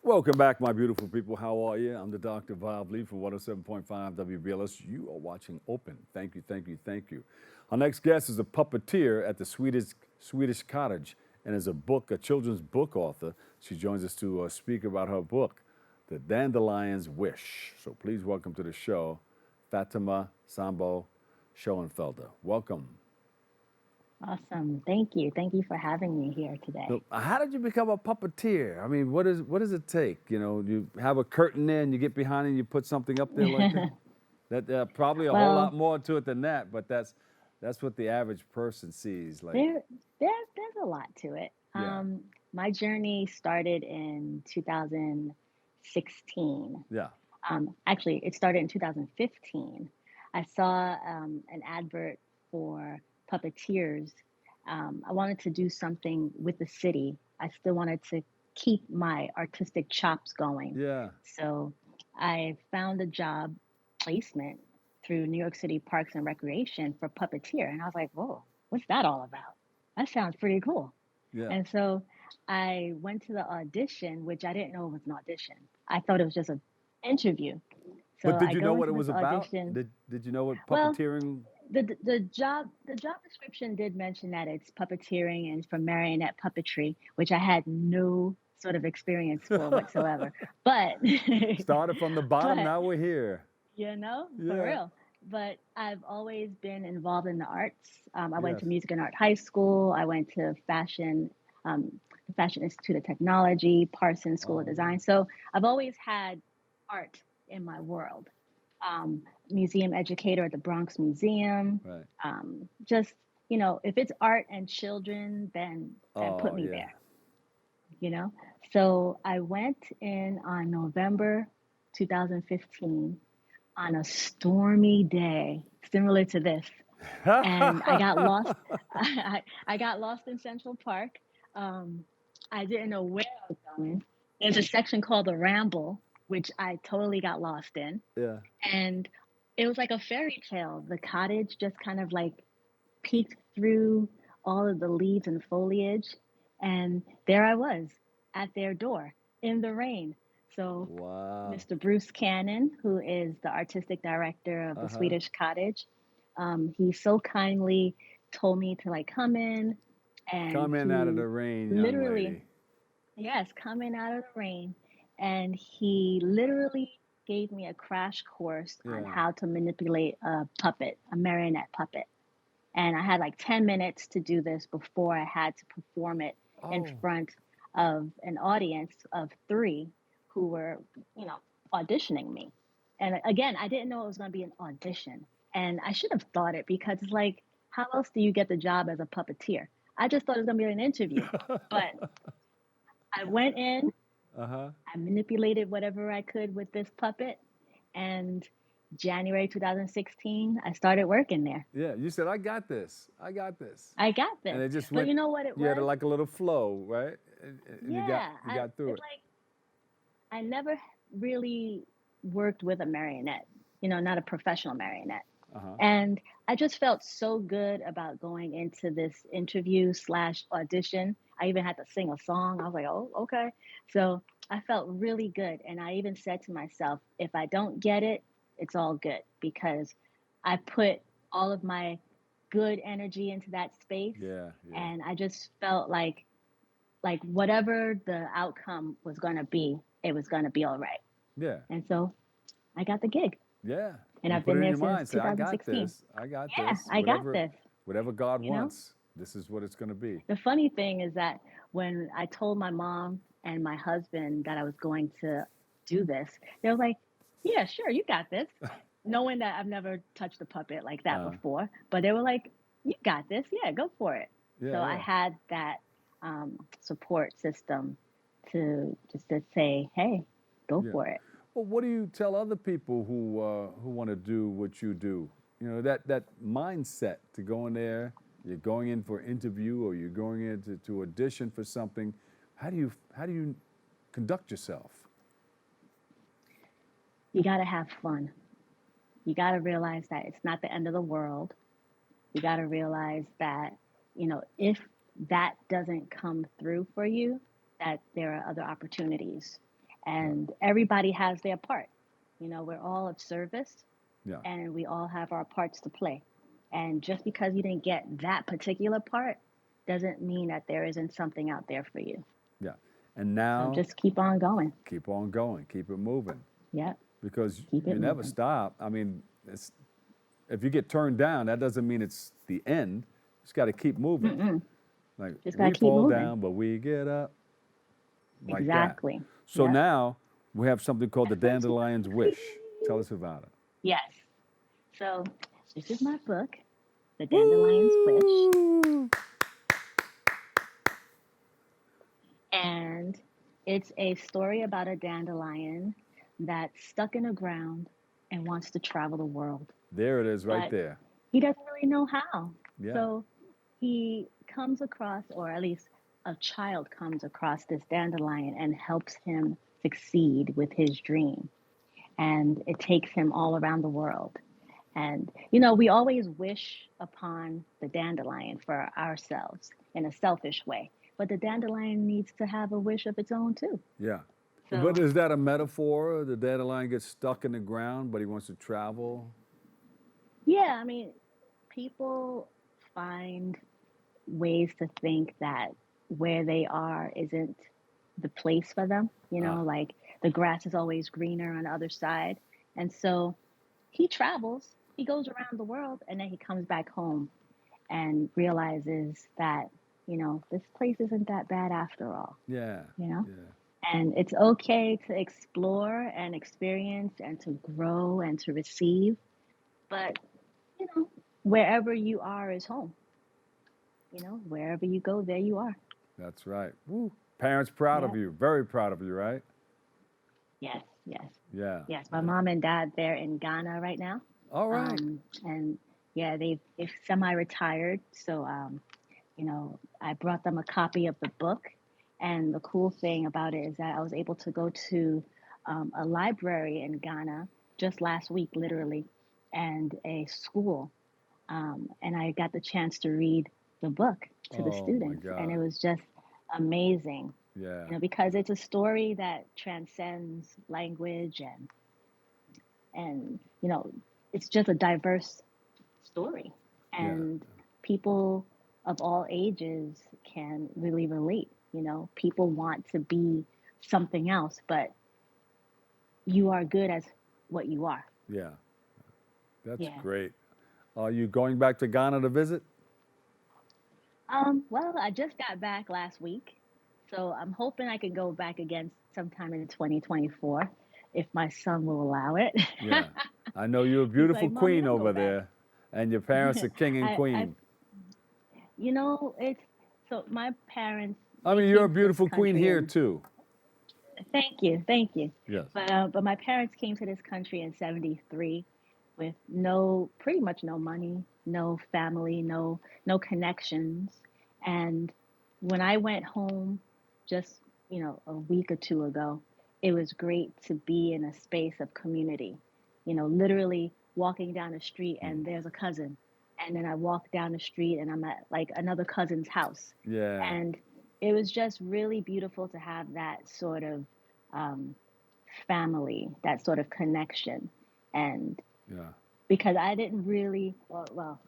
Welcome back, my beautiful people. How are you? I'm the Dr. Bob Lee from 107.5 WBLS. You are watching Open. Thank you, thank you, thank you. Our next guest is a puppeteer at the Swedish Cottage and is a children's book author. She joins us to speak about her book, The Dandelion's Wish. So please welcome to the show, Fatima Sambo Schoenfelder. Welcome. Awesome. Thank you. Thank you for having me here So today. how did you become a puppeteer? I mean, what does it take? You know, you have a curtain there and you get behind it and you put something up there like that. That probably a whole lot Well, more to it than that, but that's what the average person sees. Like, there, there's a lot to it. yeah, My journey started in 2016. yeah. Actually, it started in 2015. I saw an advert for puppeteers. I wanted to do something with the city. I still wanted to keep my artistic chops going. Yeah. So I found a job placement through New York City Parks and Recreation for puppeteer. And I was like, whoa, what's that all about? That sounds pretty cool. Yeah. And so I went to the audition, which I didn't know was an audition. I thought it was just an interview. So But did I you know go what into it this was about? audition. Did you know what Well, puppeteering? the job description did mention that it's puppeteering and for marionette puppetry, which I had no sort of experience for whatsoever. But Started from the bottom, but now we're here. for Yeah. real. But I've always been involved in the arts. I went Yes. to Music and Art High School. I went to the Fashion Institute of Technology, Parsons School of Oh, Design. So I've always had art in my world. Museum educator at the Bronx Museum. right. Just if it's art and children, then put Oh, me yeah. there. You know. So I went in on November 2015 on a stormy day, similar to this. And I got lost. I got lost in Central Park. Um, I didn't know where I was going. There's a section called the Ramble, which I totally got lost in. Yeah. And it was like a fairy tale. The cottage just kind of like peeked through all of the leaves and foliage. And there I was at their door in the rain. So Wow. Mr. Bruce Cannon, who is the artistic director of the Uh-huh. Swedish Cottage. He so kindly told me to like come in, and Come in out of the he rain, young literally, lady. yes, come in out of the rain, and he literally gave me a crash course on Yeah. how to manipulate a puppet, a marionette puppet. And I had like 10 minutes to do this before I had to perform it in Oh. front of an audience of three who were, you know, auditioning me. And again, I didn't know it was going to be an audition. And I should have thought it because it's like, how else do you get the job as a puppeteer? I just thought it was going to be an interview. But I went in, Uh-huh. I manipulated whatever I could with this puppet. And January 2016, I started working there. Yeah, you said I got this. I got this. I got And this. it just But went you know what it you had was? like a little flow, right? And Yeah, you got through it's it. like I never really worked with a marionette, not a professional marionette. Uh-huh. And I just felt so good about going into this interview slash audition. I even had to sing a song. I was like, oh, okay. So I felt really good. And I even said to myself, if I don't get it, it's all good because I put all of my good energy into that space. Yeah, yeah. And I just felt like whatever the outcome was going to be, it was going to be all right. Yeah. And so I got the gig, Yeah. and You I've put been it in there your since mind, say, I got 2016. this. I got Yeah, this. I got this. Whatever God You know, wants, this is what it's gonna be. the funny thing is that when I told my mom and my husband that I was going to do this, they were like, yeah, sure, you got this. Knowing that I've never touched a puppet like that Uh, before, but they were like, you got this. Yeah, go for it. So yeah, I yeah, had that support system to say, hey, go yeah. for it. Well, what do you tell other people who want to do what you do? You know, that mindset to go in there, you're going in for an interview or you're going in to audition for something. How do you conduct yourself? You got to have fun. You got to realize that it's not the end of the world. You got to realize that, if that doesn't come through for you, that there are other opportunities. and everybody has their part. We're all of service, Yeah. and we all have our parts to play. And just because you didn't get that particular part doesn't mean that there isn't something out there for you. Yeah. And So now just keep on going. keep on going, keep it moving, Yep. because Keep you it never moving. stop. I mean, if you get turned down, that doesn't mean it's the end. You just got to keep moving. Mm-mm. Like Just we gotta keep fall moving. down, but we get up. Like that. Exactly. So Yep. now we have something called the Dandelion's Wish. Tell us about it. Yes. So this is my book, The Dandelion's Wish. Woo! And it's a story about a dandelion that's stuck in the ground and wants to travel the world. There it is, right But there. he doesn't really know how. Yeah. So he comes across, or at least a child comes across this dandelion and helps him succeed with his dream. And it takes him all around the world. And, we always wish upon the dandelion for ourselves in a selfish way. But the dandelion needs to have a wish of its own, too. Yeah. So, But is that a metaphor? The dandelion gets stuck in the ground, but he wants to travel? yeah, I mean, people find ways to think that where they are isn't the place for them, Ah, like the grass is always greener on the other side. And so he travels, he goes around the world, and then he comes back home and realizes that, this place isn't that bad after all, yeah. you know? Yeah. And it's okay to explore and experience and to grow and to receive. But, wherever you are is home. Wherever you go, there you are. That's right. Woo. Parents proud of Yeah. you. Very proud of you, right? Yes, yes, Yeah. yes. My mom and dad, they're in Ghana right now. All right. And yeah, they've semi-retired. So, I brought them a copy of the book. And the cool thing about it is that I was able to go to a library in Ghana just last week, literally, and a school. And I got the chance to read the book to the Oh my students. And it God. was just amazing, Yeah. because it's a story that transcends language and it's just a diverse story. Yeah. And people of all ages can really relate. People want to be something else, but you are good as what you are. Yeah. That's Yeah. great. Are you going back to Ghana to visit? Well, I just got back last week, so I'm hoping I can go back again sometime in 2024 if my son will allow it. Yeah. I know you're a He's beautiful like, Mommy, queen I'll go over back. there, and your parents are king and I queen. it's so my parents, I they mean, you're a came to this beautiful queen country here in too. thank you. Yes. But my parents came to this country in '73 with pretty much no money, no family, no connections. And when I went home just, a week or two ago, it was great to be in a space of community. Literally walking down the street and there's a cousin. And then I walk down the street and I'm at like another cousin's house. Yeah. And it was just really beautiful to have that sort of um, family, that sort of connection. And Yeah. because I didn't really, well,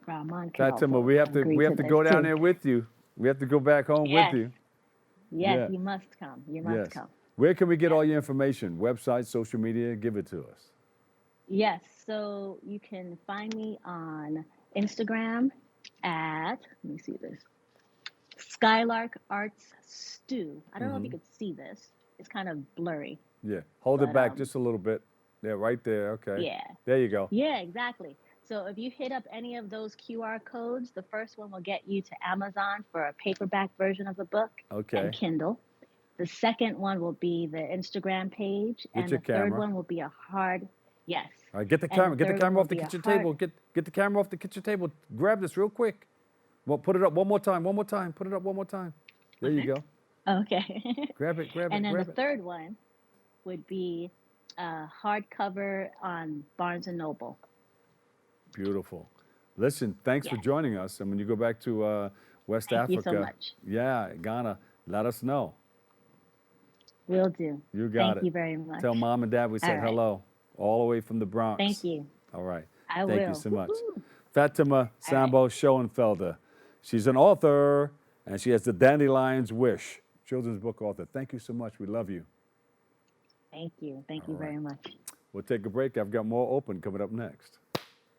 Rahman can Fatima, also agree we to have to this go down too. there with you. We have to go back home with Yes, you. yes, Yeah. you must come. You must Yes. come. Where can we get Yes. all your information? Website, social media? Give it to us. Yes, so you can find me on Instagram at, let me see this, Skylark Arts Stew. I don't know if you Mm-hmm. could see this. It's kind of blurry, Yeah. Hold it but back just a little bit. Yeah, right there. Okay. yeah. There you go. Yeah, exactly. So if you hit up any of those QR codes, the first one will get you to Amazon for a paperback version of the book and Okay. Kindle. The second one will be the Instagram page, Get and your the third camera. one will be a hard, yes. All right, get the And the camera. Get the third one camera will off the be a kitchen hard, table. Get the camera off the kitchen table. Grab this real quick. Well, put it up one more time. One more time. Put it up one more time. There you go. okay. Grab it. Grab And it. then the Grab it. third one would be a hardcover on Barnes and Noble. Beautiful. Listen, thanks for Yes. joining us. And when you go back to West Thank you so Africa, much. yeah, Ghana, let us know. Will do. You got Thank it. you very much. Tell mom and dad we All said right. hello, all the way from the Bronx. Thank you. All right. I Thank you will. so much. Woo-hoo. Fatima All right. Sambo Schoenfelder. She's an author, and she has the Dandelion's Wish, children's book author. Thank you so much. We love you. Thank you. Thank All you right. very much. We'll take a break. I've got more open coming up next.